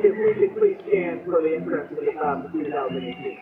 If we could please stand for the entrance of the class of 2018.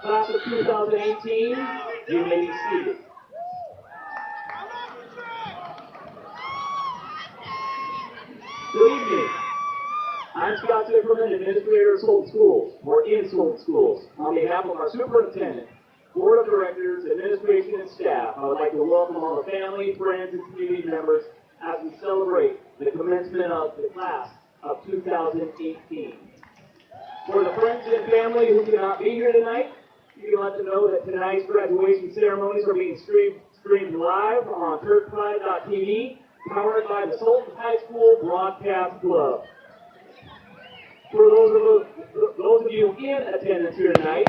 Class of 2018, you may be seated. Good evening. I'm Scott Zipperman, Administrator of Sultan Schools, or in Sultan Schools. On behalf of our Superintendent, Board of Directors, Administration, and staff, I would like to welcome all the family, friends, and community members as we celebrate the commencement of the class of 2018. For the friends and family who cannot be here tonight, you can let them know that tonight's graduation ceremonies are being streamed live on churchpride.tv, powered by the Sultan High School Broadcast Club. For those of you in attendance here tonight,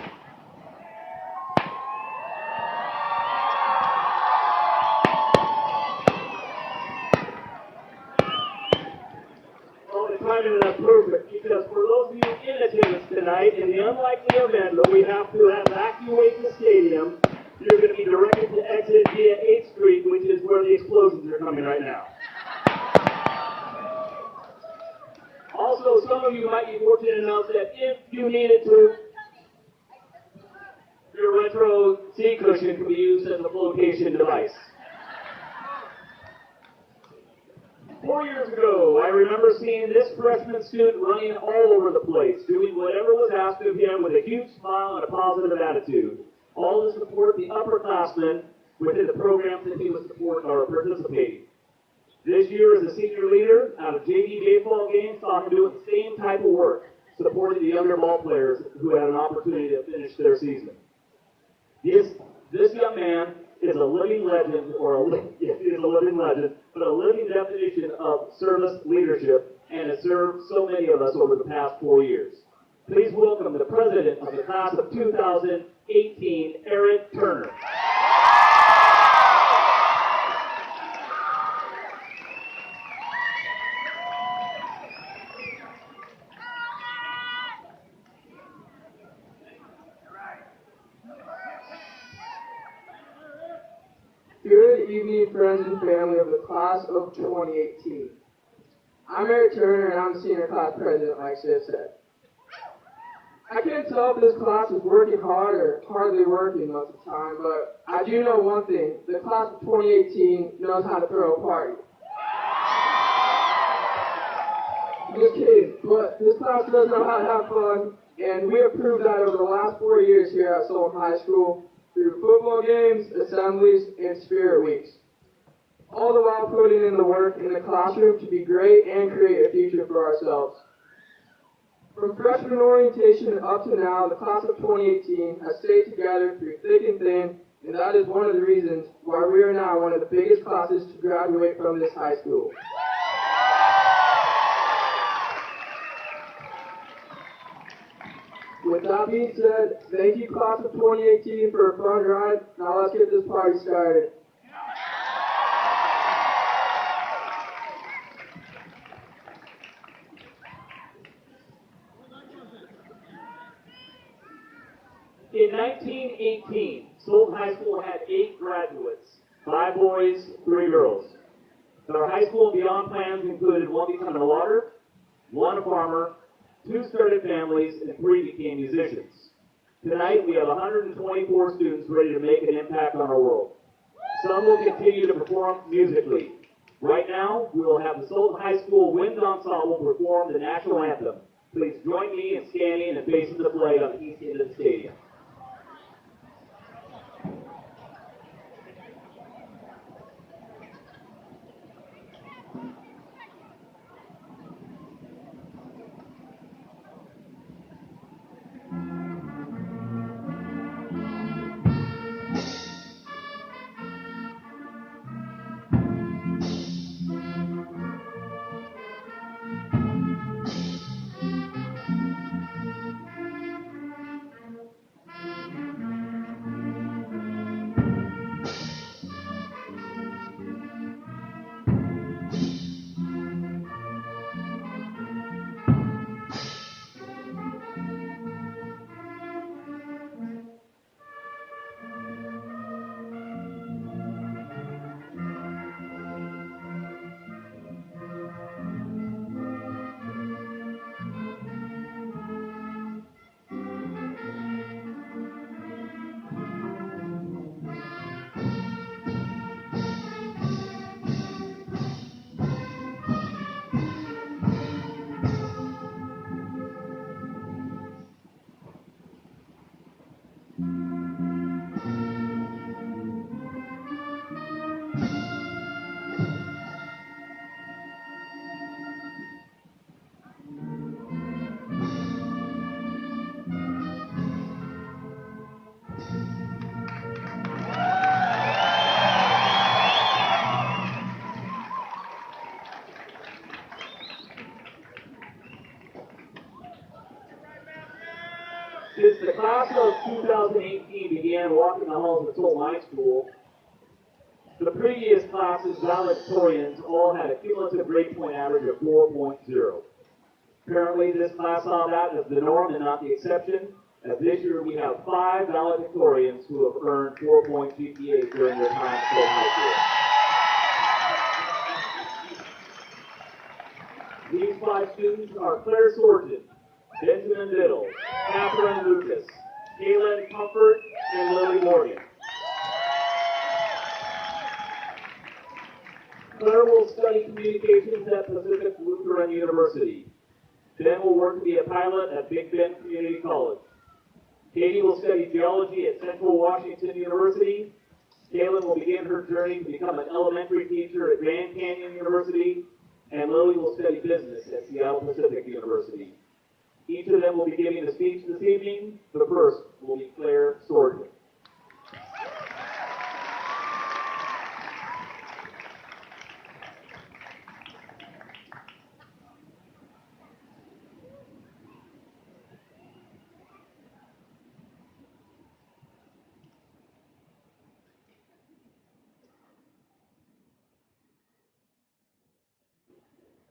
the timing is perfect, because for those of you in attendance tonight, in the unlikely event that we have to evacuate the stadium, you're going to be directed to exit via 8th Street, which is where the explosions are coming right now. Also, some of you might be fortunate enough that if you needed to, your retro seat cushion can be used as a flotation device. 4 years ago, I remember seeing this freshman student running all over the place, doing whatever was asked of him with a huge smile and a positive attitude, all to support the upperclassmen within the programs that he was supporting or participating. This year, as a senior leader out of JV baseball games, saw him doing the same type of work, supporting the younger ball players who had an opportunity to finish their season. This young man is a living legend, but a living definition of service leadership, and has served so many of us over the past 4 years. Please welcome the president of the class of 2018, Eric Turner. Good evening, friends and family of the class of 2018. I'm Eric Turner, and I'm the senior class president, like Sid said. I can't tell if this class is working hard or hardly working most of the time, but I do know one thing. The class of 2018 knows how to throw a party. Just kidding, but this class does know how to have fun, and we have proved that over the last 4 years here at Sultan High School, through football games, assemblies, and spirit weeks. All the while putting in the work in the classroom to be great and create a future for ourselves. From freshman orientation up to now, the class of 2018 has stayed together through thick and thin, and that is one of the reasons why we are now one of the biggest classes to graduate from this high school. With that being said, thank you, class of 2018, for a fun ride. Now let's get this party started. In 1918, Sultan High School had 8 graduates, 5 boys, 3 girls. Our high school and beyond plans included 1 becoming a lawyer, 1 a farmer, 2 started families, and 3 became musicians. Tonight, we have 124 students ready to make an impact on our world. Some will continue to perform musically. Right now, we will have the Sultan High School Wind Ensemble perform the national anthem. Please join me in standing and facing the flag on the east end of the stadium. Since the class of 2018 began walking the halls of Sultan High School, the previous class's valedictorians all had a cumulative grade point average of 4.0. Apparently, this class saw that as the norm and not the exception, as this year we have 5 valedictorians who have earned 4-point GPA during their time at Sultan High School. These 5 students are Claire Sultan, Benjamin Biddle, Catherine Lucas, Kaylin Comfort, and Lily Morgan. Claire will study communications at Pacific Lutheran University. Ben will work to be a pilot at Big Bend Community College. Katie will study geology at Central Washington University. Kaylin will begin her journey to become an elementary teacher at Grand Canyon University. And Lily will study business at Seattle Pacific University. Each of them will be giving a speech this evening. The first will be Claire Sultan.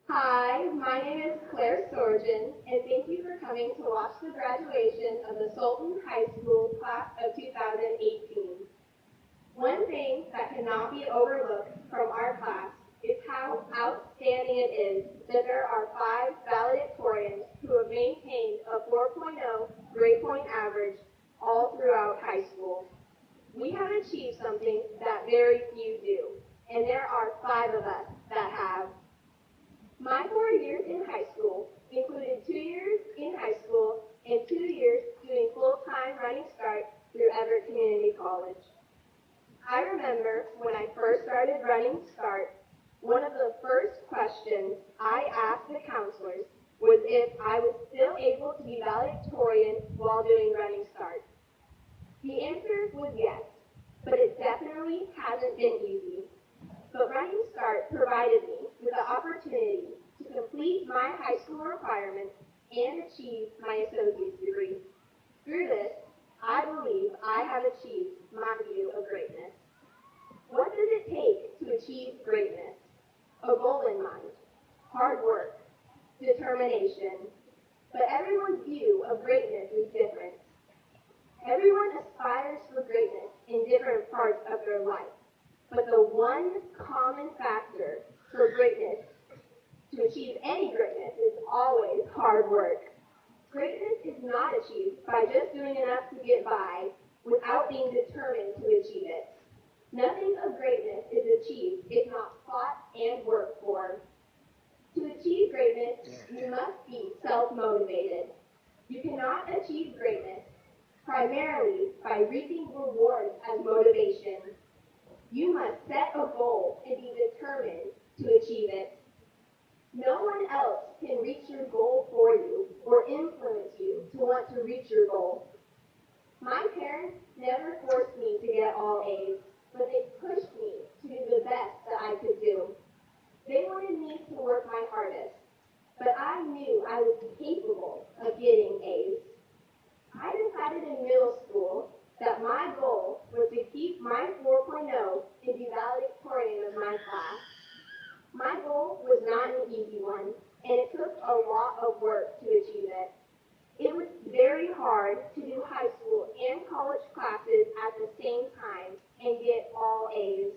Hi, my name is Claire Sultan, and thank you for coming to watch the graduation of the Sultan High School class of 2018. One thing that cannot be overlooked from our class is how outstanding it is that there are 5 valedictorians who have maintained a 4.0 grade point average all throughout high school. We have achieved something that very few do, and there are 5 of us that have. My 4 years in high school included 2 years in high school and 2 years doing full-time running start through Everett Community College. I remember when I first started running start, one of the first questions I asked the counselors was if I was still able to be valedictorian while doing running start. The answer was yes, but it definitely hasn't been easy. But Running Start provided me with the opportunity to complete my high school requirements and achieve my associate's degree. Through this, I believe I have achieved my view of greatness. What does it take to achieve greatness? A goal in mind, hard work, determination. But everyone's view of greatness is different. Everyone aspires for greatness in different parts of their life. But the one common factor for greatness, to achieve any greatness, is always hard work. Greatness is not achieved by just doing enough to get by without being determined to achieve it. Nothing of greatness is achieved if not fought and worked for. To achieve greatness, you must be self-motivated. You cannot achieve greatness primarily by reaping rewards as motivation. You must set a goal and be determined to achieve it. No one else can reach your goal for you or influence you to want to reach your goal. My parents never forced me to get all A's, but they pushed me to do the best that I could do. They wanted me to work my hardest, but I knew I was capable of getting A's. I decided in middle school that my goal was to keep my 4.0 and be valedictorian of my class. My goal was not an easy one, and it took a lot of work to achieve it. It was very hard to do high school and college classes at the same time and get all A's.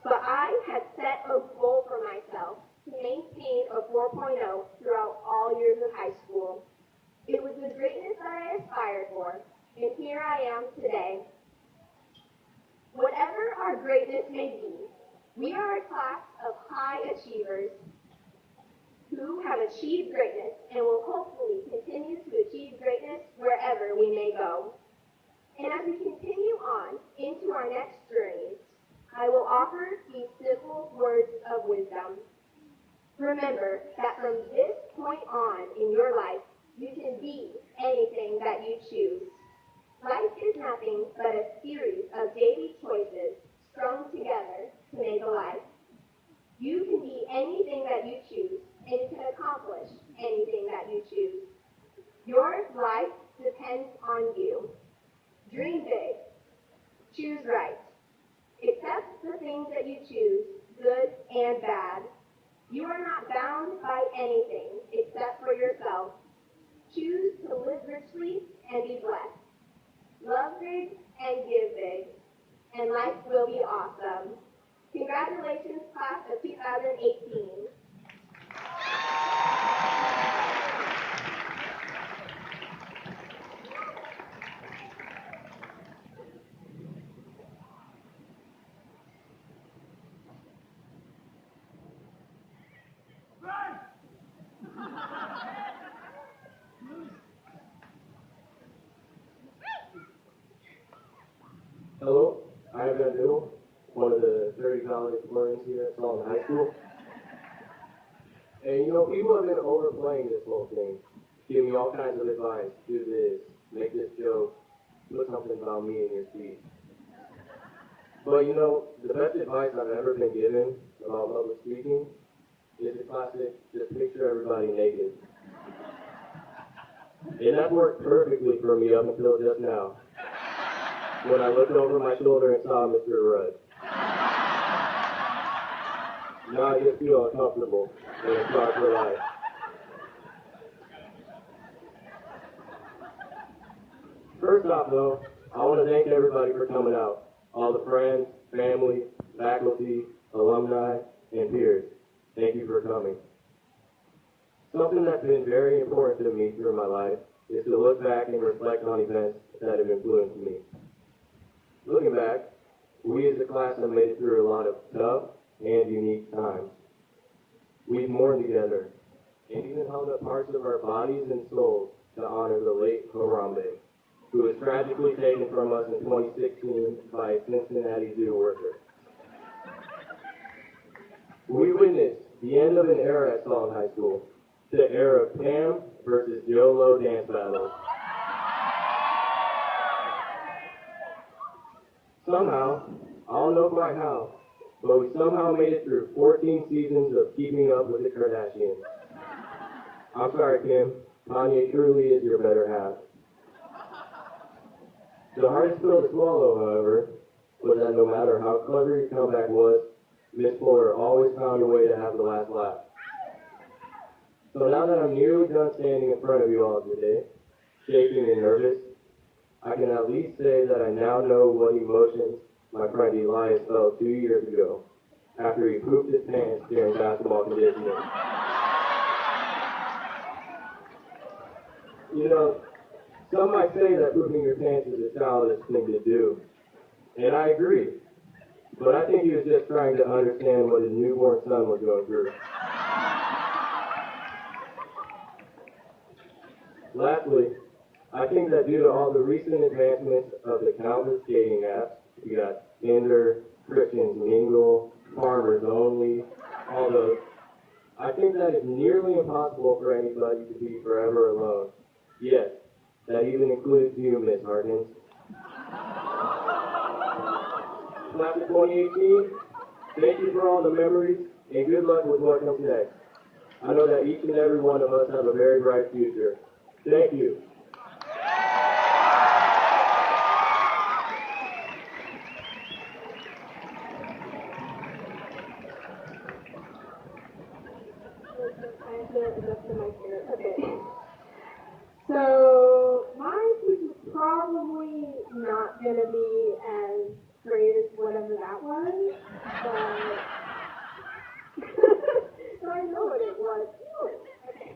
But I had set a goal for myself to maintain a 4.0 throughout all years of high school. It was the greatness that I aspired for, and here I am today. Whatever our greatness may be, we are a class of high achievers who have achieved greatness and will hopefully continue to achieve greatness wherever we may go. And as we continue on into our next journeys, I will offer these simple words of wisdom. Remember that from this point on in your life, you can be anything that you choose. Life is nothing but a series of daily choices strung together to make a life. You can be anything that you choose, and you can accomplish anything that you choose. Your life depends on you. Dream big. Choose right. Accept the things that you choose, good and bad. You are not bound by anything except for yourself. Choose to live richly and be blessed. Love big and give big, and life will be awesome. Congratulations, class of 2018. Hello, I'm Ben Biddle, one of the 30 college learners here at Sultan High School. And people have been overplaying this whole thing, giving me all kinds of advice, do this, make this joke, put something about me in your speech. But the best advice I've ever been given about public speaking is the classic, just picture everybody naked. And that worked perfectly for me up until just now, when I looked over my shoulder and saw Mr. Rudd. Now I just feel uncomfortable and it's not for life. First off though, I want to thank everybody for coming out. All the friends, family, faculty, alumni, and peers. Thank you for coming. Something that's been very important to me through my life is to look back and reflect on events that have influenced me. Looking back, we as a class have made it through a lot of tough and unique times. We've mourned together and even held up parts of our bodies and souls to honor the late Harambe, who was tragically taken from us in 2016 by a Cincinnati zoo worker. We witnessed the end of an era at Sultan High School, the era of Pam versus Joe Low dance battles. Somehow, I don't know quite how, but we somehow made it through 14 seasons of Keeping Up with the Kardashians. I'm sorry, Kim. Kanye truly is your better half. The hardest pill to swallow, however, was that no matter how clever your comeback was, Miss Fuller always found a way to have the last laugh. So now that I'm nearly done standing in front of you all today, shaking and nervous, I can at least say that I now know what emotions my friend Elias felt 2 years ago after he pooped his pants during basketball conditioning. Some might say that pooping your pants is a childish thing to do, and I agree. But I think he was just trying to understand what his newborn son was going through. Lastly, I think that due to all the recent advancements of the countless dating apps, you got Tinder, Christians Mingle, Farmers Only, all those, I think that it's nearly impossible for anybody to be forever alone. Yes, that even includes you, Miss Harkins. Class of 2018, thank you for all the memories, and good luck with what comes next. I know that each and every one of us have a very bright future. Thank you. Okay. So my speech is probably not going to be as great as whatever that was, but so I know what it was. Okay.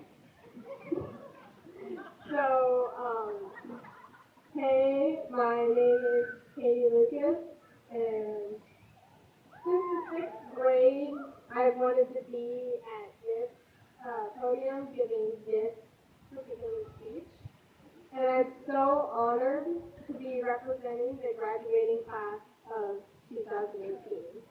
So, hey, my name is Katie Lucas, and since the 6th grade, I wanted to be at this podium giving this particular speech. And I'm so honored to be representing the graduating class of 2018.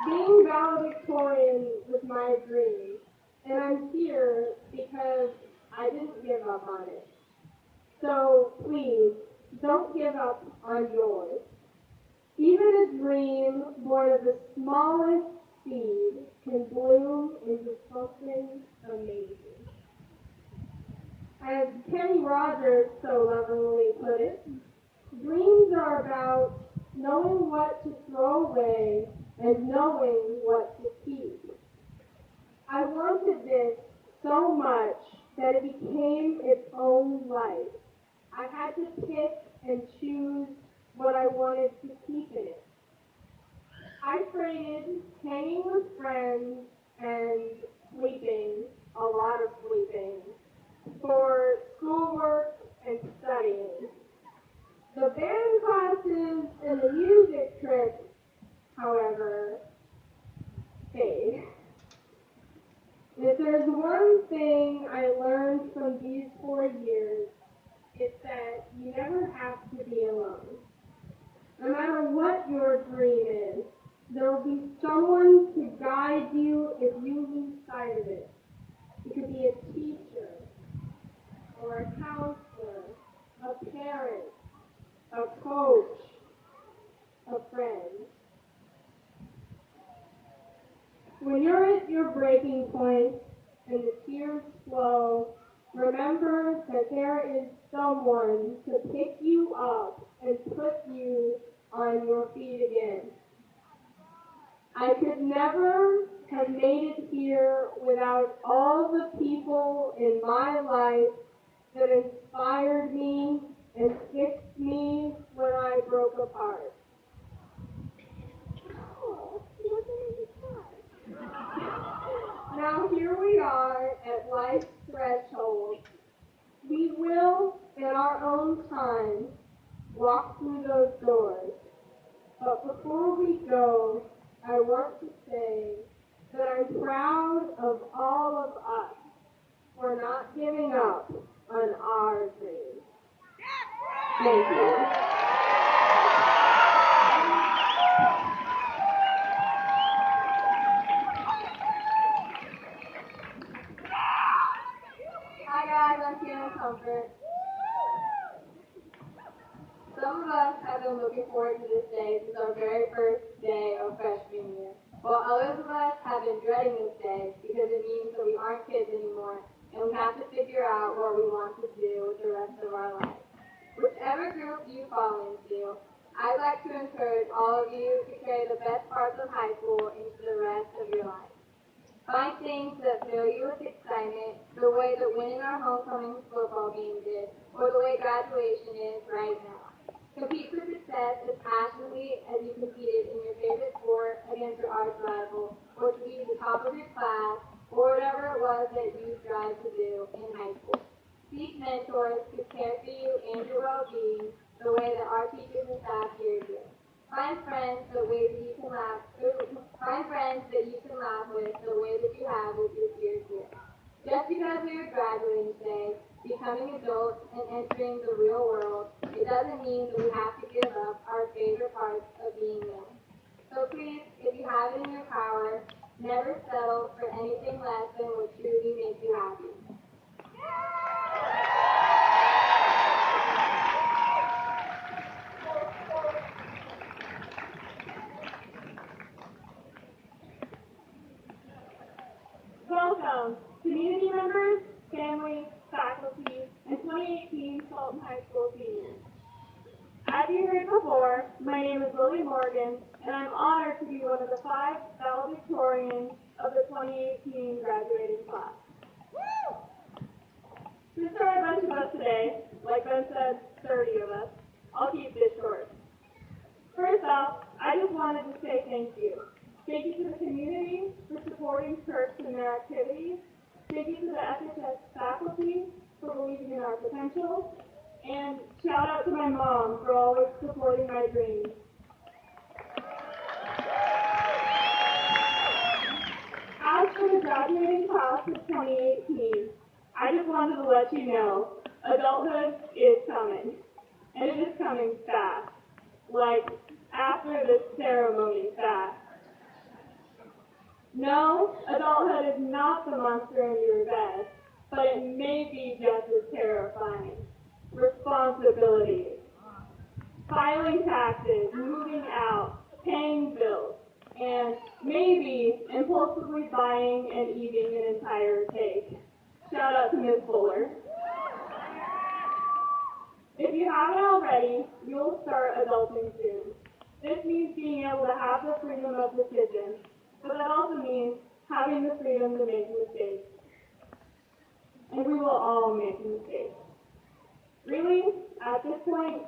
Being valedictorian was my dream, and I'm here because I didn't give up on it. So please, don't give up on yours. Even a dream born of the smallest seed can bloom into so something amazing. As Kenny Rogers so lovingly put it, dreams are about knowing what to throw away and knowing what to keep. I wanted this so much that it became its own life. I had to pick and choose what I wanted to keep in it. I traded hanging with friends and sleeping, a lot of sleeping, for schoolwork and studying. The band classes and the music trips, however, stayed. If there's one thing I learned from these 4 years, it's that you never have to be alone. No matter what your dream is, there will be someone to guide you if you lose sight of it. It could be a teacher, or a counselor, a parent, a coach, a friend. When you're at your breaking point and the tears flow, remember that there is someone to pick you up and put you on your feet again. I could never have made it here without all the people in my life that inspired me and fixed me when I broke apart. Oh, now here we are at life's threshold. We will, in our own time, walk through those doors. But before we go, I want to say that I'm proud of all of us for not giving up on our dreams. Thank you. Hi guys, I'm Kiana Comfort. Some of us have been looking forward to this day since our very first day of freshman year, while others of us have been dreading this day because it means that we aren't kids anymore and we have to figure out what we want to do with the rest of our lives. Whichever group you fall into, I'd like to encourage all of you to carry the best parts of high school into the rest of your life. Find things that fill you with excitement, the way that winning our homecoming football game did, or the way graduation is right now. Compete for success as passionately as you competed in your favorite sport against your arch rival, or to be the top of your class, or whatever it was that you strived to do in high school. Seek mentors who care for you and your well-being the way that our teachers and staff here do. Find friends that you can laugh with the way that you have with your peers here. Just because we are graduating today, becoming adults and entering the real world, it doesn't mean that we have to give up our favorite parts of being young. So please, if you have it in your power, never settle for anything less than what truly makes you happy. Welcome, community members, family, faculty, and 2018 Sultan High School seniors. As you heard before, my name is Lily Morgan, and I'm honored to be one of the 5 valedictorians of the 2018 graduating class. Since there are a bunch of us today, like Ben said, 30 of us, I'll keep this short. First off, I just wanted to say thank you. Thank you to the community for supporting Turks in their activities. Thank you to the SHS faculty for believing in our potential. And shout out to my mom for always supporting my dreams. As for the graduating class of 2018, I just wanted to let you know, adulthood is coming. And it is coming fast. Like, after this ceremony fast. No, adulthood is not the monster in your bed, but it may be just as terrifying. Responsibilities. Filing taxes, moving out, paying bills. and maybe impulsively buying and eating an entire cake. Shout out to Ms. Fuller. If you haven't already, you'll start adulting soon. This means being able to have the freedom of decision, but that also means having the freedom to make mistakes. And we will all make mistakes. Really, at this point,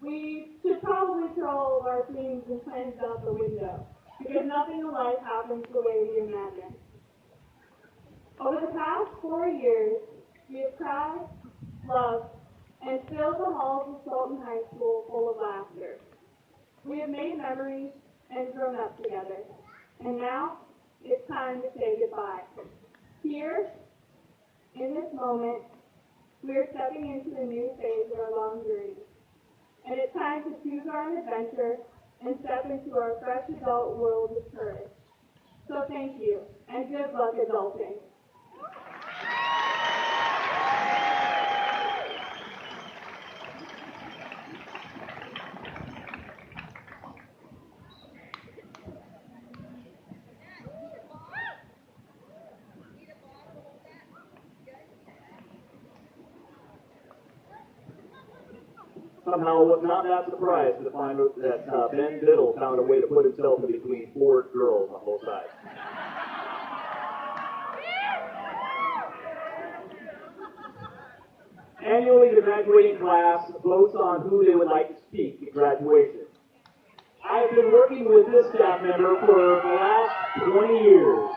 we should probably throw all of our dreams and plans out the window, because nothing in life happens the way we imagine. Over the past 4 years, we have cried, loved, and filled the halls of Sultan High School full of laughter. We have made memories and grown up together. And now, it's time to say goodbye. Here, in this moment, we are stepping into a new phase of our long journey. And it's time to choose our own adventure and step into our fresh adult world with courage. So thank you, and good luck adulting. Somehow was not that surprised to find that Ben Biddle found a way to put himself in between 4 girls on both sides. Annually, the graduating class votes on who they would like to speak at graduation. I have been working with this staff member for the last 20 years.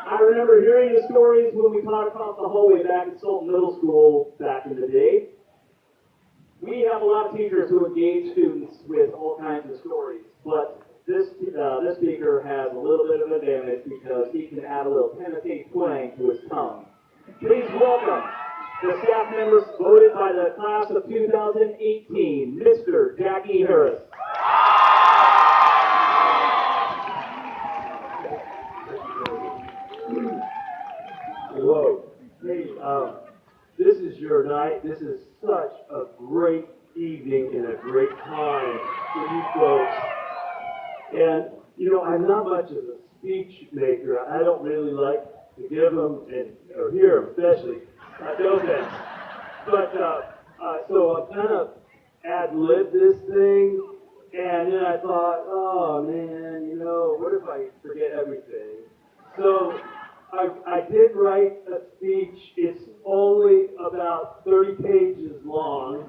I remember hearing the stories when we taught across the hallway back at Sultan Middle School back in the day. We have a lot of teachers who engage students with all kinds of stories, but this speaker has a little bit of an advantage because he can add a little Tennessee twang to his tongue. Please welcome the staff members voted by the class of 2018, Mr. Jackie Harris. Hello. Hey, this is your night. This is such a great evening and a great time for you folks. And, you know, I'm not much of a speech maker. I don't really like to give them, or hear them especially. No offense. But, so I kind of ad-libbed this thing, and then I thought, oh man, you know, what if I forget everything? So I did write a speech. It's only about 30 pages long.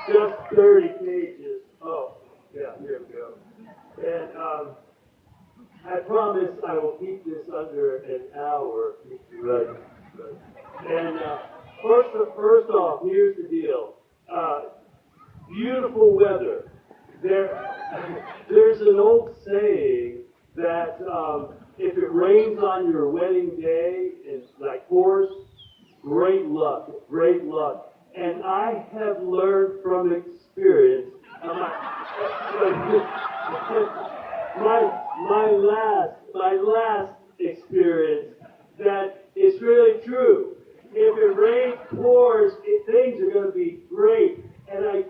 Just 30 pages. Oh, yeah, here we go. And I promise I will keep this under an hour. Right. And first off, here's the deal. Beautiful weather. There's an old saying that if it rains on your wedding day, it's like pours, great luck, great luck. And I have learned from experience, my last experience, that it's really true. If it rains, pours, things are going to be great. And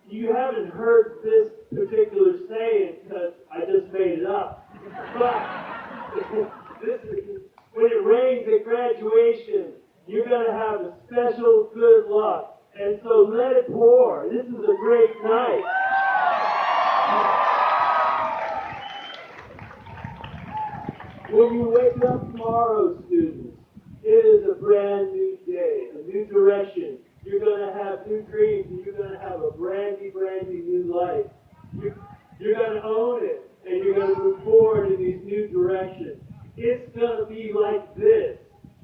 you haven't heard this particular saying because I just made it up. But when it rains at graduation, you're going to have a special good luck. And so let it pour. This is a great night. When you wake up tomorrow, students, it is a brand new day, a new direction. You're going to have new dreams, and you're going to have a brandy new life. You're going to own it, and you're going to move forward in these new directions. It's going to be like this.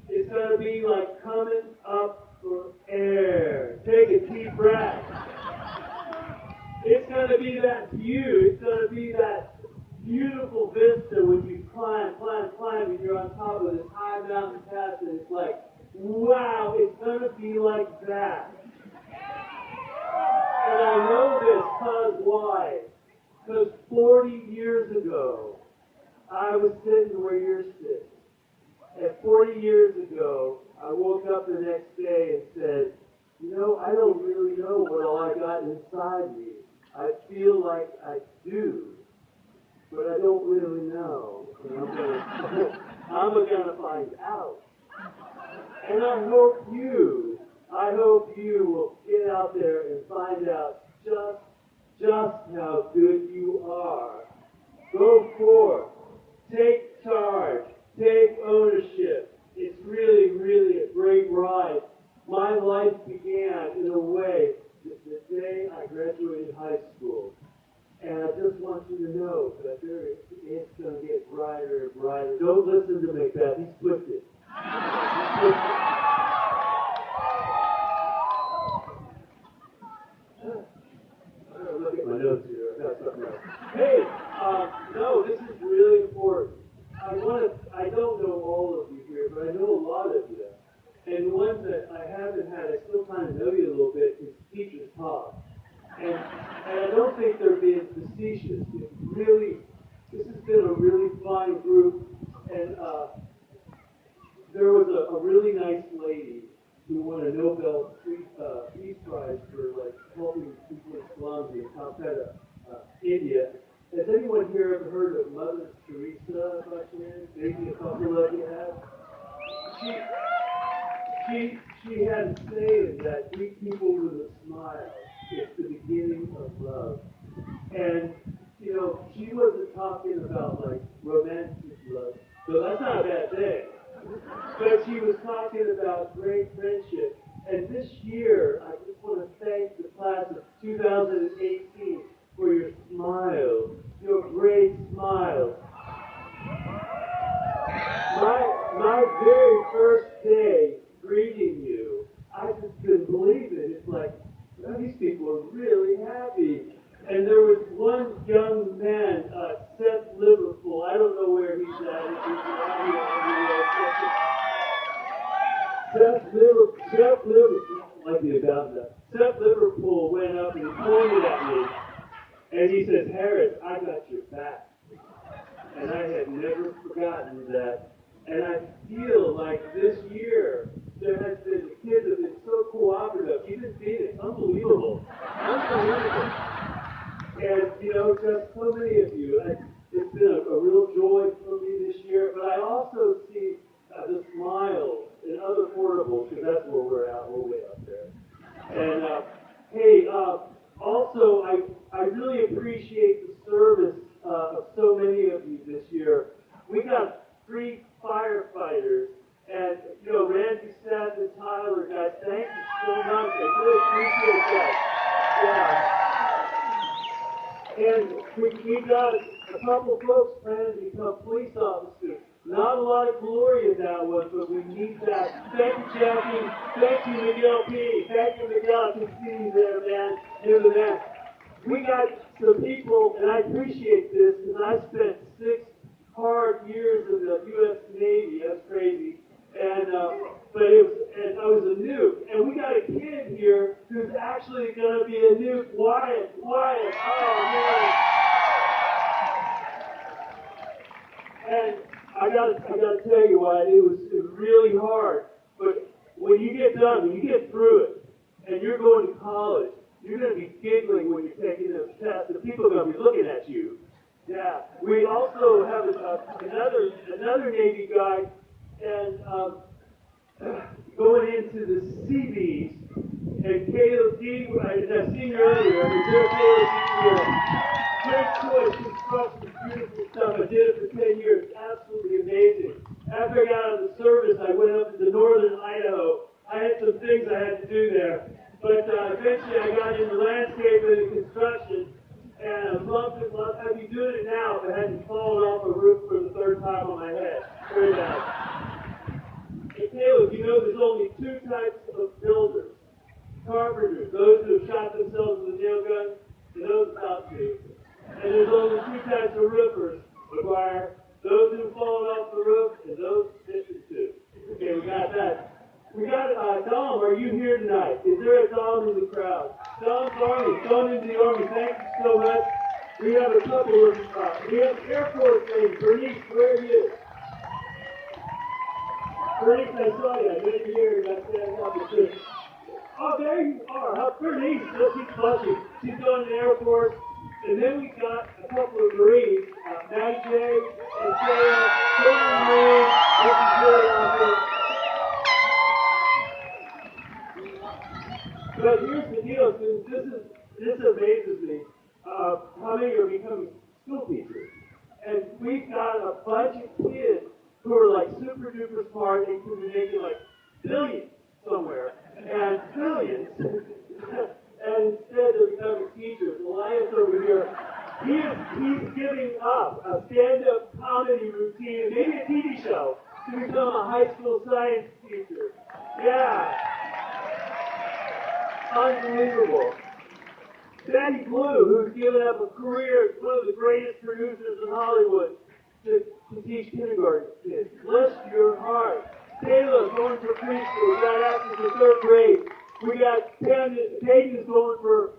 It's going to be like coming up for air. Take a deep breath. It's going to be that view. It's going to be that beautiful vista when you climb, and you're on top of this high mountain pass, and it's like, wow, it's going to be like that. And I know this because why? Because 40 years ago, I was sitting where you're sitting. And 40 years ago, I woke up the next day and said, you know, I don't really know what all I got inside me. I feel like I do. but I don't really know. And I'm gonna find out. And I hope you will get out there and find out just how good you are. Go forth. Take charge. Take ownership. It's really, really a great ride. My life began in a way the day I graduated high school. And I just want you to know that it's going to get brighter and brighter. Don't listen to Macbeth. He's twisted. Look at my notes here. I got something else. Hey, no, this is really important. I don't know all of you here, but I know a lot of you. And the ones that I haven't had, I still kind of know you a little bit, is teachers talk. And I don't think they're being facetious. This has been a really fine group. And there was a really nice lady who won a Nobel Peace Prize for helping people in slums in Calcutta, India. Has anyone here ever heard of Mother Teresa by chance? Maybe a couple of you have. She had a saying that treat people with a smile is the beginning of love. And she wasn't talking about romantic love, so that's not a bad thing. But she was talking about great friendship. And this year, I just want to thank the class of 2018 for your smiles, your great smiles. My very first day greeting you, I just couldn't believe it. It's like, these people are really happy. And there was one young man, Seth Liverpool. I don't know where he's at. If he's Seth Liverpool, might be about that. Seth Liverpool went up and he pointed at me, and he says, "Harris, I got your back." And I had never forgotten that. And I feel like this year, there has been, the kids have been so cooperative. Even being unbelievable. Unbelievable. And, just so many of you, it's been a real joy for me this year. But I also see the smiles in other portables, because that's where we're at. We're way up there. And, hey, also, I really appreciate the service of so many of you this year. We got 3 firefighters. And, Randy, Seth, and Tyler, guys, thank you so much. I really appreciate that. Yeah. And we got a couple folks planning to become police officers. Not a lot of glory in that one, but we need that. Thank you, Jackie. Thank you, Miguel P. Thank you, Miguel. I can see you there, man. Near the man. We got some people, and I appreciate this, because I spent 6 hard years in the U.S. Navy. That's crazy. And and I was a nuke. And we got a kid here who's actually going to be a nuke. Wyatt. Oh, man. And I gotta tell you, Wyatt, it was really hard. But when you get done, when you get through it, and you're going to college, you're going to be giggling when you're taking those tests, and people are going to be looking at you. Yeah. We also have another Navy guy, and going into the Seabees, and Caleb D, as I've seen earlier, great choice, construction, beautiful stuff. I did it for 10 years, absolutely amazing. After I got out of the service, I went up into northern Idaho. I had some things I had to do there, but eventually I got into landscaping and construction, and I loved it. I'd be doing it now if I hadn't fallen off a roof for the 3rd time on my head. Very bad. Hey, Caleb, there's only 2 types of builders. Carpenters, those who have shot themselves with a nail gun, and those about to. And there's only 2 types of roofers, McGuire, those who've fallen off the roof, and those distant to. Okay, we got that. We got, Dom, are you here tonight? Is there a Dom in the crowd? Dom's Army, going into the Army, thank you so much. We have a couple of, we have Air Force names. Bernice, where are you? Bernice, I saw you. I didn't hear you. I said, oh, there you are. Bernice, she's flushing. She's going to the Air Force. And then we got a couple of Marines, Maddie J and Sarah, Children Marines, which is really awesome. But here's the deal, students. This amazes me. How many are becoming school teachers? And we've got a bunch of kids who are like super duper smart and could be making like billions somewhere and billions. And instead they're becoming teachers. Elias over here, he's giving up a stand-up comedy routine, maybe a TV show, to become a high school science teacher. Yeah. Unbelievable. Danny Blue, who's given up a career as one of the greatest producers in Hollywood to teach kindergarten kids. Bless your heart. Taylor going for preschool, got acting for third grade. We got Peyton's going for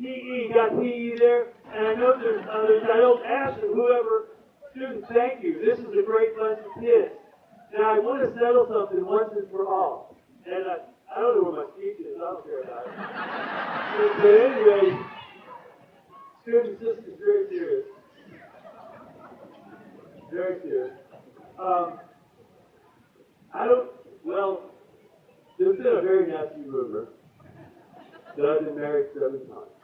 PE, got PE there. And I know there's others. I don't ask them, whoever. Students, thank you. This is a great bunch of kids. Now, I want to settle something once and for all. And I don't know where my speech is. I don't care about it. But anyway, students, this is very serious. Very serious. There's been a very nasty rumor that I've been married 7 times.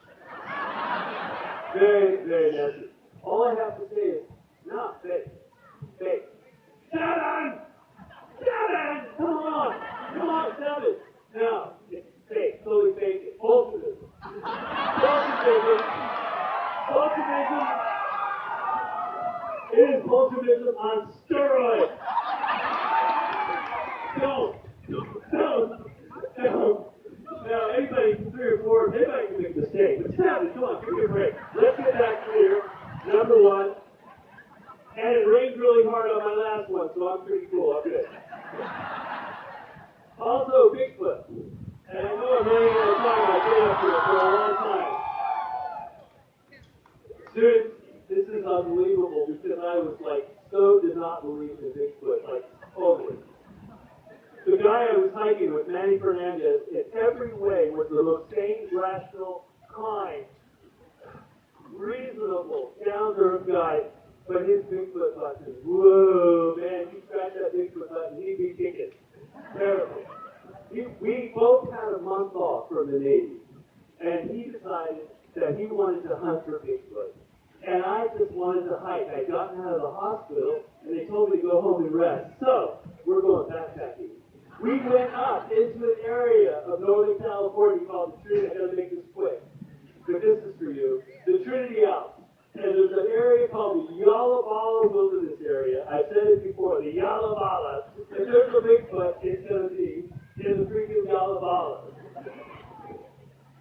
Very, very nasty. All I have to say is, no, fake. Fake. 7! 7! Come on, 7. No, it's fake, totally fake. It's bolshevism. Bolshevism. It is Bolshevism on steroids. Don't. Now, anybody, 3 or 4, anybody can make a mistake. But 7, come on, give me a break. Let's get that clear. Number 1. And it rained really hard on my last one, so I'm pretty cool. I'm good. Also, Bigfoot. And I know I'm running out of time. I've been up here for a long time. Students, this is unbelievable because I was did not believe in Bigfoot, totally. The guy I was hiking with, Manny Fernandez, in every way was the most sane, rational, kind, reasonable, down-to-earth guy. But his Bigfoot button, whoa, man, you scratch that Bigfoot button, he'd be kicking. Terrible. We both had a month off from the Navy, and he decided that he wanted to hunt for Bigfoot. And I just wanted to hike. I'd gotten out of the hospital, and they told me to go home and rest. So, we're going backpacking. We went up into an area of Northern California called the Trinity. I gotta make this quick, but this is for you. The Trinity Alps. And there's an area called the Yalla Balla Wilderness Area. I've said it before, the Yalla Balla. If there's a Bigfoot, it's gonna be in the freaking Yalla Balla.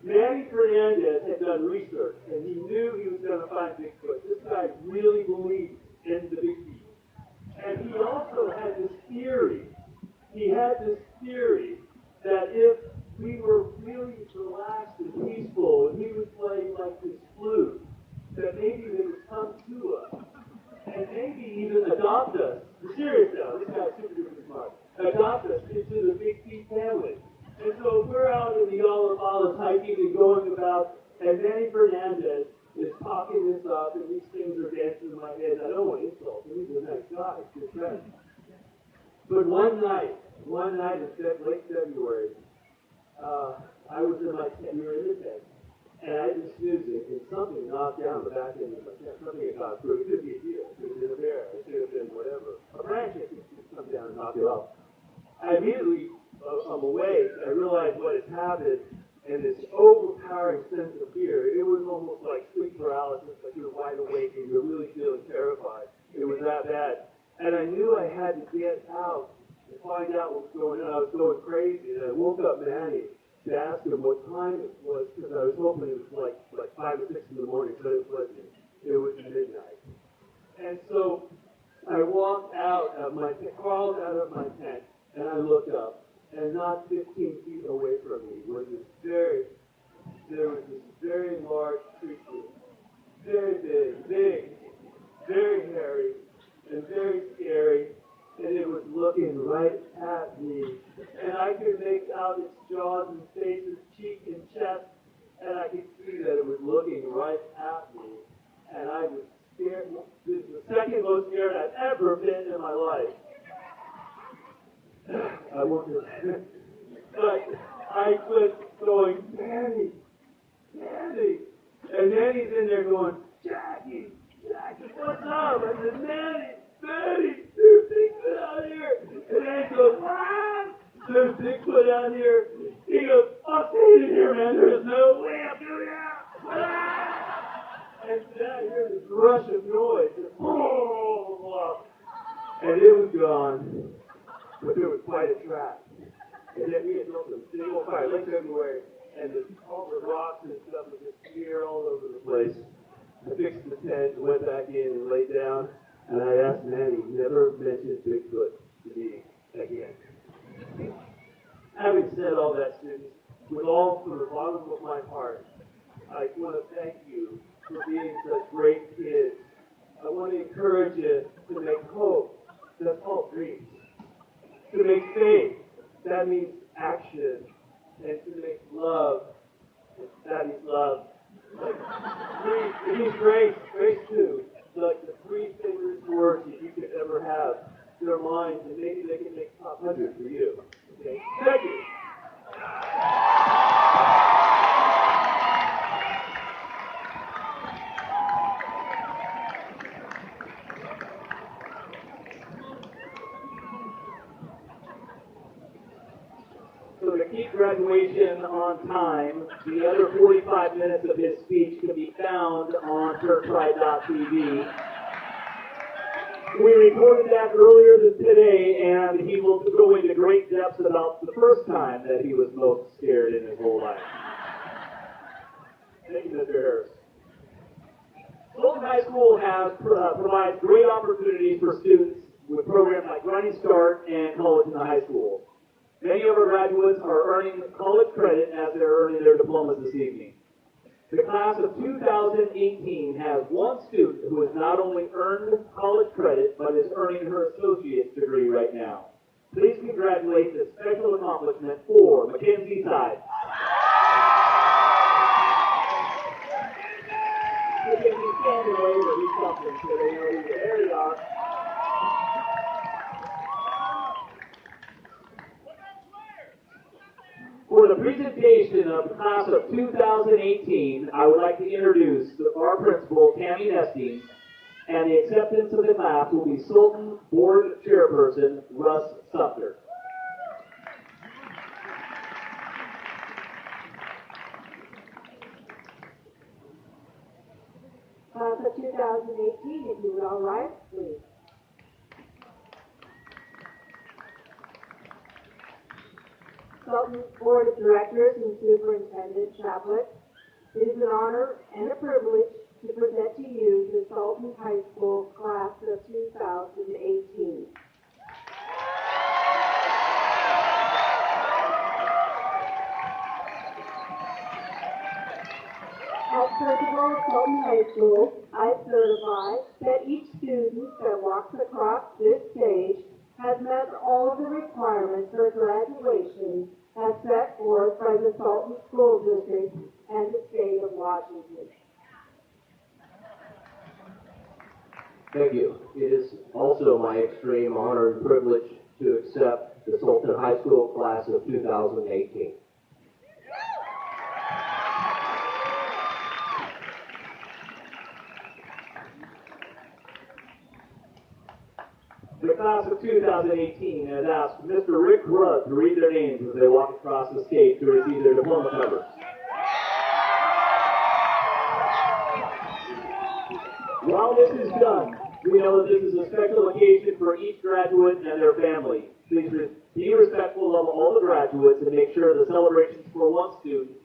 Manny Fernandez had done research, and he knew he was gonna find Bigfoot. This guy really believed in the Bigfoot. And he also had this theory. He had this theory that if we were really relaxed and peaceful, and he would play like this flute, that maybe they would come to us, and maybe even adopt us. Serious now, this guy's super duper smart. Adopt us into the Big Feet family. And so we're out in the Yalla Ballas hiking and going about, and Manny Fernandez is talking this up, and these things are dancing in my head. I don't want to insult him. He's a nice guy, he's a good friend. But one night in late February, I was in my tent, we were in the tent, and I was snoozing, and something knocked down the back end of my tent. Something had gone through. It could be a deer, it could have been a bear, it could have been whatever. A branch had come down and knocked it off. I immediately, I'm awake, I realized what had happened, and this overpowering sense of fear. It was almost like sleep paralysis, like you're wide awake and you're really feeling terrified. It was that bad. And I knew I had to get out and find out what was going on. I was going crazy, and I woke up Manny to ask him what time it was, because I was hoping it was like 5 or 6 in the morning, but it wasn't. It was midnight. And so I walked out of my tent, crawled out of my tent, and I looked up, and not 15 feet away from me was this very large creature, very big, very hairy, and very scary, and it was looking right at me. And I could make out its jaws and face, its cheek and chest, and I could see that it was looking right at scared I've ever been in my life. I wondered, but I was going, Manny, Manny. And Manny's in there going, Jackie, what's up? I said, Manny, there's Bigfoot out here. And Manny goes, what? There's Bigfoot out here. He goes, I'll stay in here, man. There's no way I'm doing that. Ah! And then I hear this rush of noise. And it was gone. But there was quite a trap. And then we had built a single fire lake everywhere. And all the rocks and stuff was just here all over the place. I fixed the tent, went back in and laid down, and I asked Manny, never mention Bigfoot to me again. Having said all that, students, with all from the bottom of my heart, I want to thank you for being such great kids. I want to encourage you to make hope. That's all dreams. To make faith, that means action. And to make love, that means love. It means grace too. Like the three favorite words that you could ever have. Their minds, and maybe they can make top 100 for you. Okay? Thank you. So to keep graduation on time, the other 45 minutes of his speech can be found on churchpride.tv. We recorded that earlier today, and he will go into great depths about the first time that he was most scared in his whole life. Thank you, Mr. Harris. Sultan High School provides great opportunities for students with programs like Running Start and College in the High School. Many of our graduates are earning college credit as they're earning their diplomas this evening. The class of 2018 has one student who has not only earned college credit, but is earning her associate's degree right now. Please congratulate this special accomplishment for Mackenzie Side. Mackenzie, stand away or do something so they know you. There you are. For the presentation of the class of 2018, I would like to introduce our principal, Tammy Nesting, and the acceptance of the class will be Sultan Board Chairperson, Russ Sumter. Class of 2018, if you would all rise, please. Sultan Board of Directors and Superintendent Chaplet, it is an honor and a privilege to present to you the Sultan High School Class of 2018. As principal of Sultan High School, I certify that each student that walks across this stage has met all of the requirements for graduation as set forth by the Sultan School District and the state of Washington. Thank you. It is also my extreme honor and privilege to accept the Sultan High School class of 2018. The class of 2018 has asked Mr. Rick Rudd to read their names as they walk across the stage to receive their diploma covers. While this is done, we know that this is a special occasion for each graduate and their family. Please be respectful of all the graduates and make sure the celebrations for one student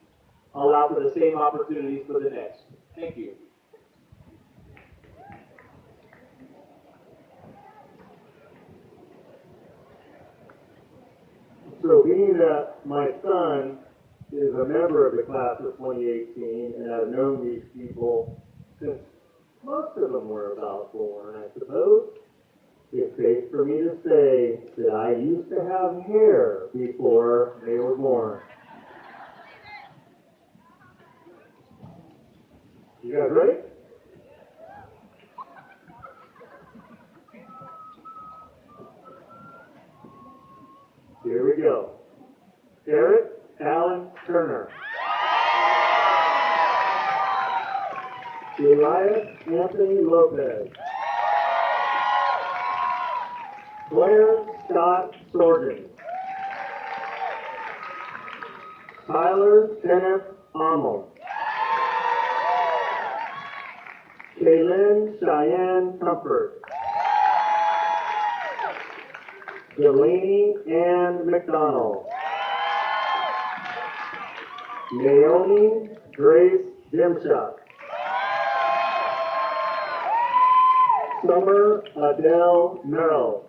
allow for the same opportunities for the next. Thank you. So being that my son is a member of the class of 2018, and I've known these people since most of them were about born, I suppose, it's safe for me to say that I used to have hair before they were born. You guys ready? Here we go. Eric Allen Turner. Elias Anthony Lopez. Blair Scott Sorgen. Tyler Kenneth Ammel. Kaylin Cheyenne Comfort. Delaney Ann McDonald. Naomi Grace Dimchuk. Summer Adele Merrill.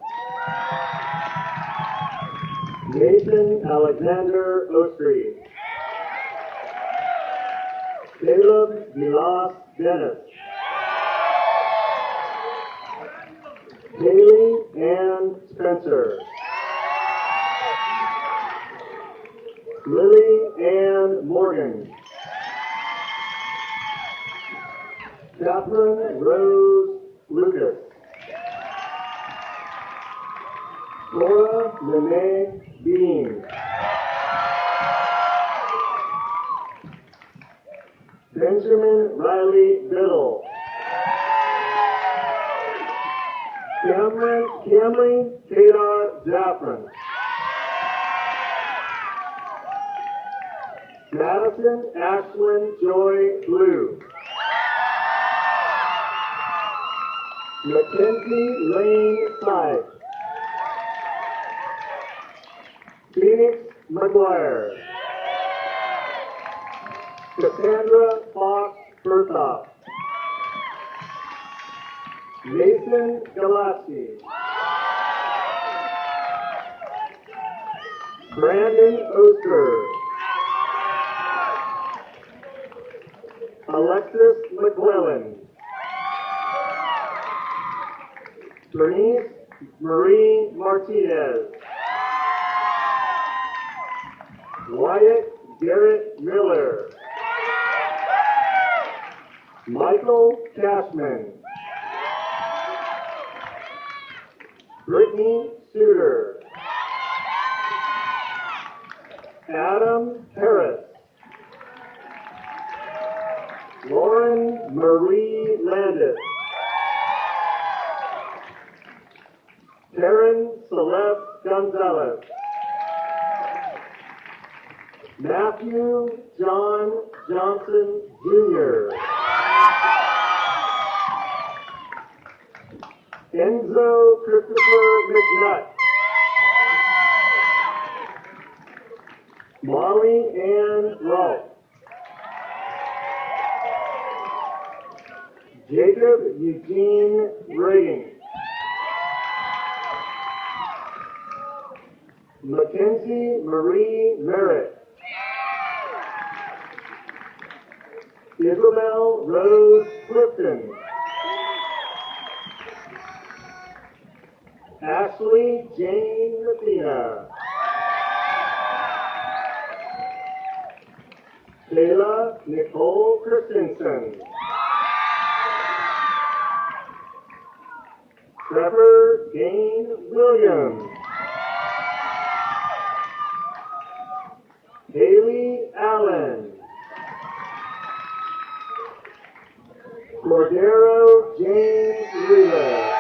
Nathan Alexander Ostry. Caleb Vilas Dennis. Haley Ann Spencer. Lily Ann Morgan. Catherine Rose Lucas. Laura Lene Bean. Benjamin Riley Biddle. Camry Kadar Jaffrin. Madison Ashlyn Joy Blue. Mackenzie Lane Sykes. Phoenix McGuire. Cassandra Fox Berthoff. Mason Galassi. Brandon Oster. Alexis McClellan. Bernice Marie Martinez. Wyatt Garrett Miller. Michael Cashman. Brittany Suter. Adam Harris. Lauren Marie Landis. Karen Celeste Gonzalez. Matthew John Johnson Jr. Enzo Christopher McNutt. Molly Ann Rolfe. Jacob Eugene Reagan. Mackenzie Marie Merritt. Isabel Rose Clifton. Ashley Jane Messina. Kayla Nicole Christensen. Trevor Dane Williams. Haley Allen. Cordero James Rivas.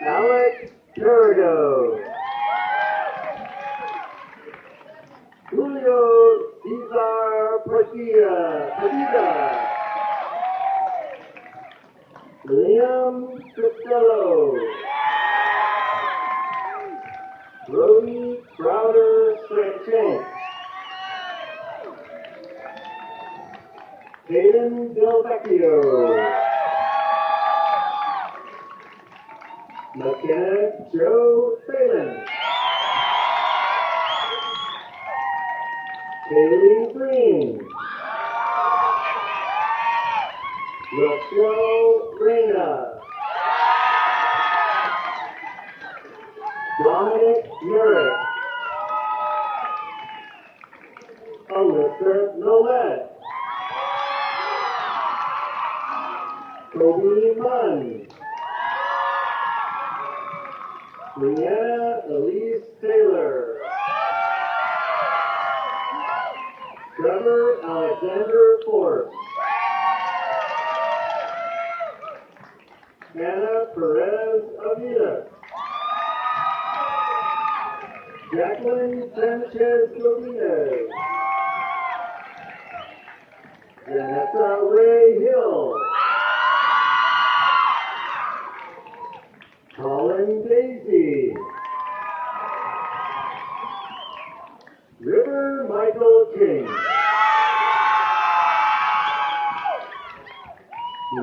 Alex Perrigo. Julio Cesar Partida. Liam Costello. Brody Crowder Shank. Hayden Del Vecchio. McKenna Joe Phelan. Kaylee Green. Rochelle Reyna. Dominic Merritt. Alyssa Nolet. Toby Munn. Brianna Elise Taylor. Trevor Alexander Forbes. Anna Perez Avila. Jacqueline Sanchez Godinez. Vanessa Ray Hill. Colin Daisy. River Michael King.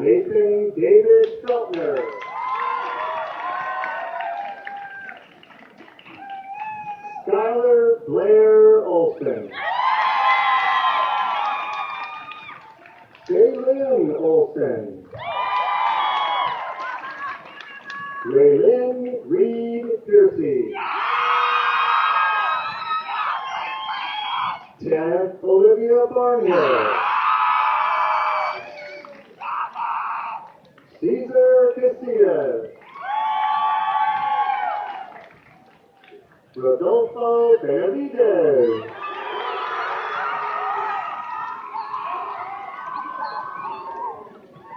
Nathan David Feltner. Skylar Blair Olson. Shaylin Olson. Raylyn Reed Piercy. Janet Olivia Barnhill. Cesar Casillas. Rodolfo Benavidez.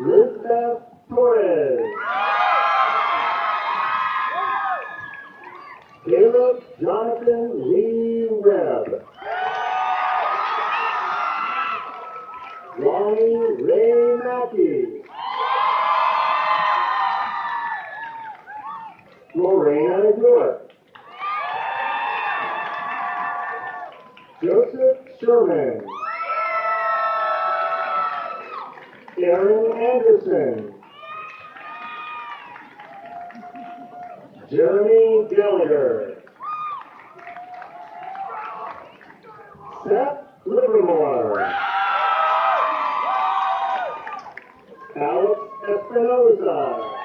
Elizabeth Torres. Caleb Jonathan Lee Webb. Ronnie Ray Mackey. Lorena Newark. Joseph Sherman. Aaron Anderson. Jeremy Gallagher. Seth Livermore. Alex Espinoza.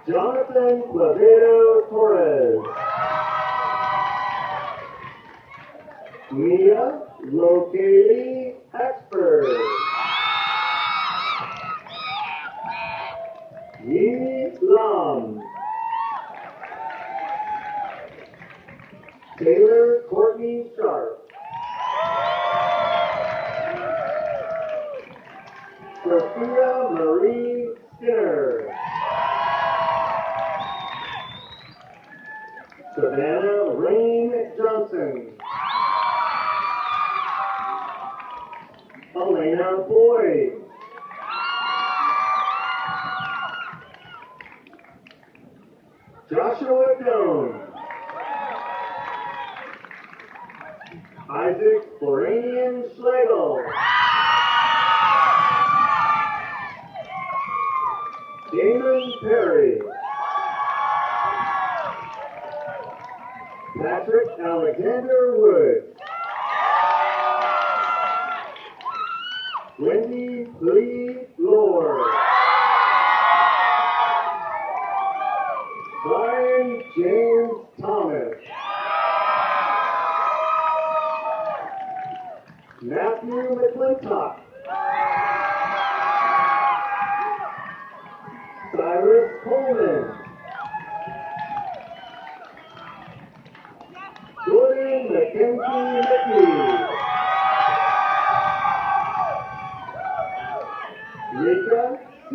Jonathan Clavedo Torres. Mia Lokeli Expert. Yi Lam. Taylor Courtney Sharp. Sophia Marie Skinner. Savannah Rain Johnson. Elena Boyd. Joshua Jones. Isaac Floranian Schlegel. Damon Perry. Patrick Alexander Wood. Wendy Lee Lord. Brian James Thomas. Matthew McClintock. Cyrus Coleman. Jordan McKenzie McGee. Rika C.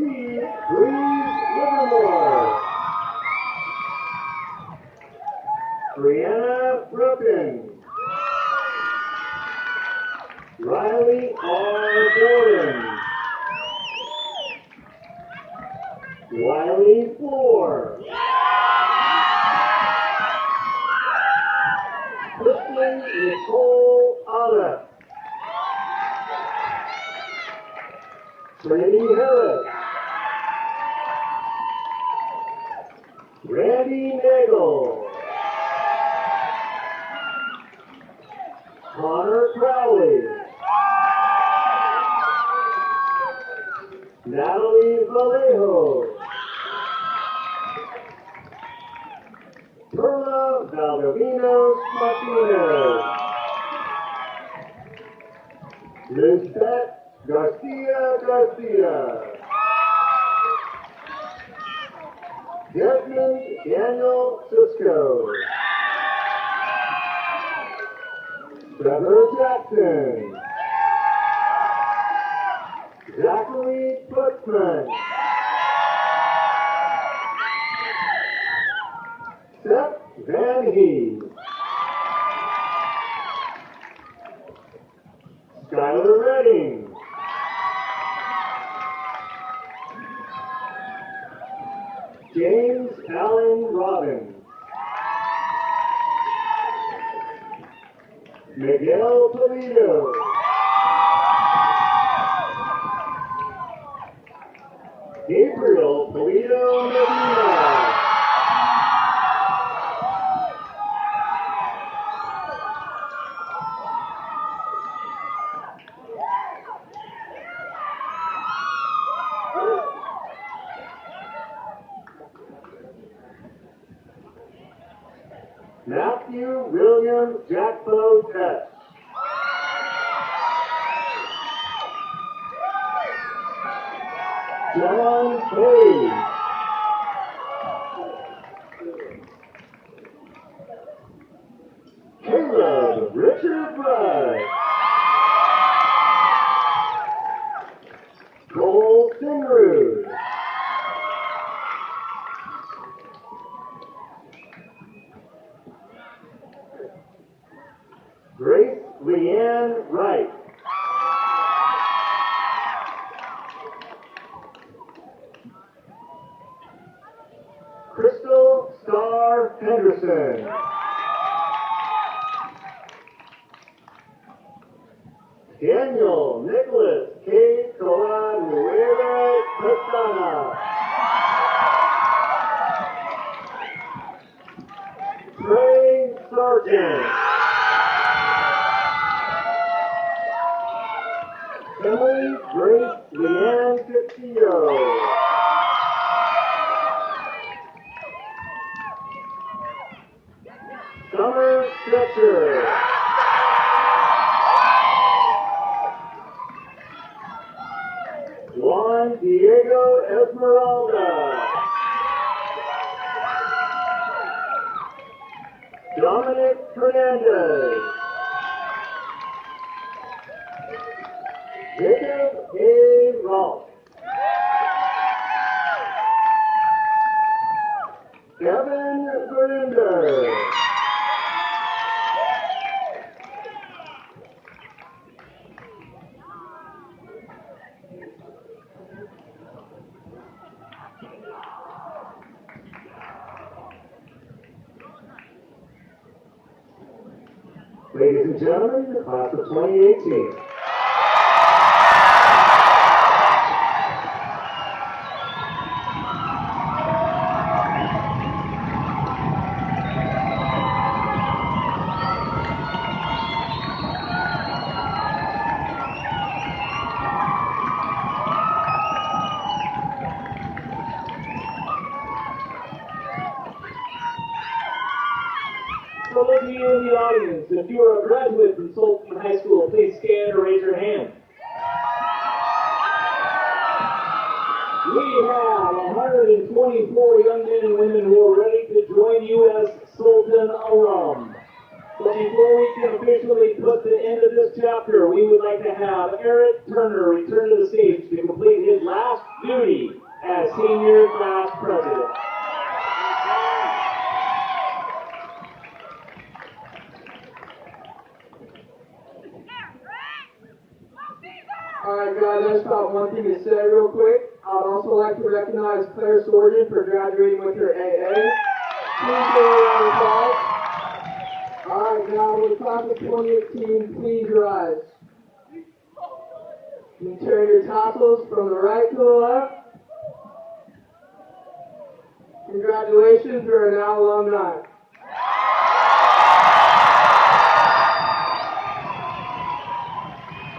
Breeze Livermore. Brianna Brooken. Riley R. Gordon. Wiley Floor. Kristen Nicole Olive. Trinity Harris. Randy Nagel. Connor Crowley. Natalie Vallejo. Perla Valdovinos Martinez. Lisbeth Garcia Garcia. Desmond Daniel Cisco. Trevor Jackson. Zachary Putzman. Seth Van Hees. Skylar Redding. James Allen Robbins. Miguel Toledo. Gabriel Toledo Medina. Matthew William Jackpo Tess. John Hayes. Caleb Richard Rudd. Cole Singrud. Grace Leanne Wright. Crystal Star Henderson. Daniel Nicholas K. Coanuera Castana. Trey Sargent. Emily Grace Leanne Castillo. Summer Stretcher. Juan Diego Esmeralda. Dominic Hernandez. Jacob A. Rolfe. Kevin Verinder. Ladies and gentlemen, the class of 2018. For those of you in the audience, if you are a graduate from Sultan High School, please stand or raise your hand. We have 124 young men and women who are ready to join you as Sultan alum. But before we can officially put the end of this chapter, we would like to have Eric Turner return to the stage to complete his last duty as senior class president. Alright guys, I just got one thing to say real quick. I'd also like to recognize Claire Sorgen for graduating with her AA. Please give her a round of applause. Alright, now with class of 2018, please rise. You can turn your tassels from the right to the left. Congratulations, you are now alumni.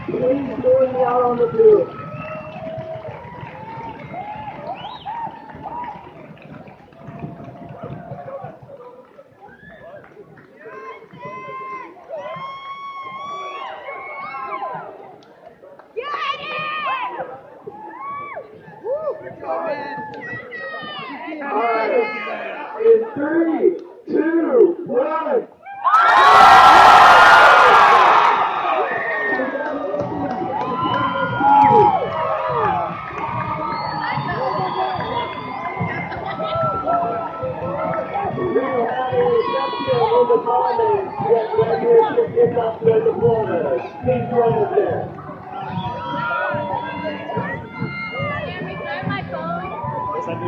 Please join me out on the field. Alright, in 3, 2, 1. We will have a reception in the commons to get graduation kickoff their diplomas. Please join us there. Can we grab my phone? Yes, I do.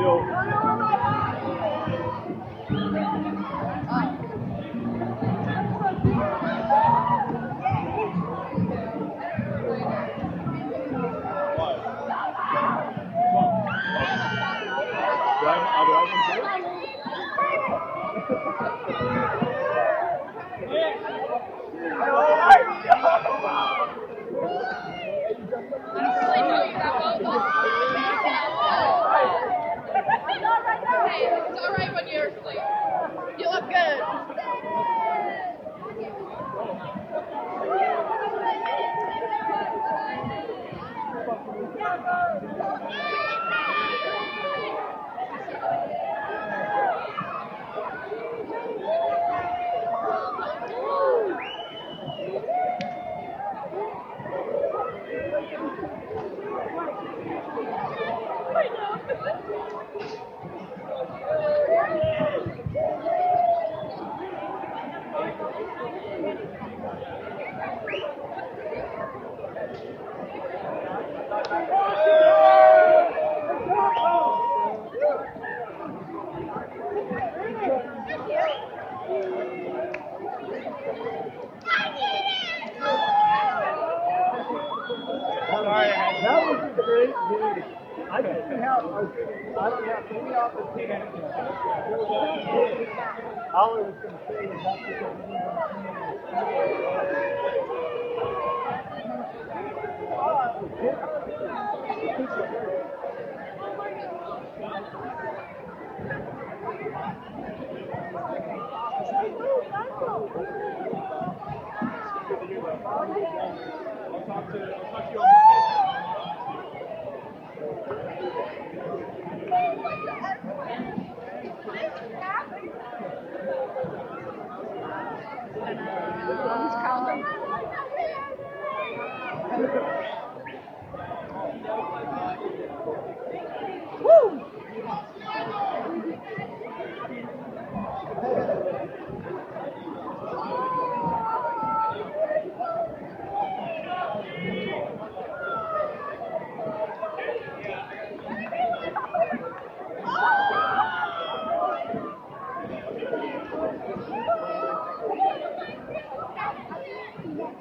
It's all right when you're asleep. You look good. That was a great game. I didn't have, I don't have any opportunity. All I was going to say is that's because we I'll talk to you on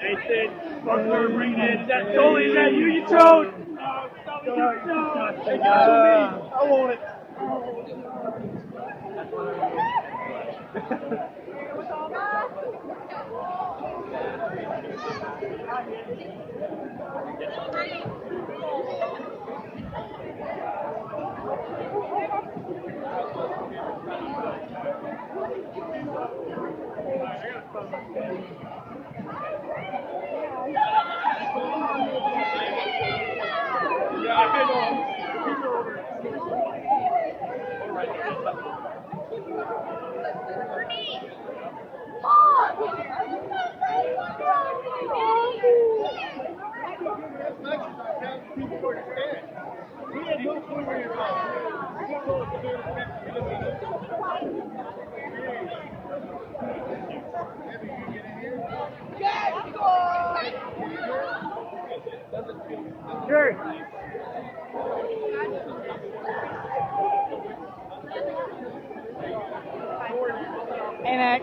Nathan, Buckler, bring it in. Is that Tolly? Is that you, you toad? Oh, stop it, you toad. Take it to me. I want it. Sure. Hey, Nick.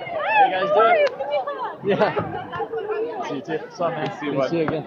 How you guys doing? Yeah. See you too. What's up, man? See you again.